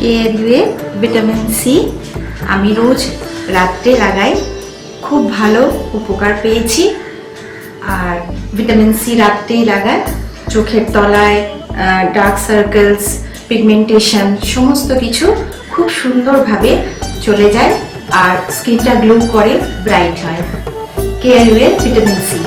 কেয়ারইউয়ে vitamin C আমি রোজ রাত্রে লাগাই, খুব ভালো উপকার পেয়েছি। আর ভিটামিন সি রাত্রেই লাগায় চোখের তলায় ডার্ক সার্কেলস, পিগমেন্টেশন সমস্ত কিছু খুব সুন্দরভাবে চলে যায় আর স্কিনটা গ্লো করে, ব্রাইট হয়। কেয়ারইউয়ে ভিটামিন সি।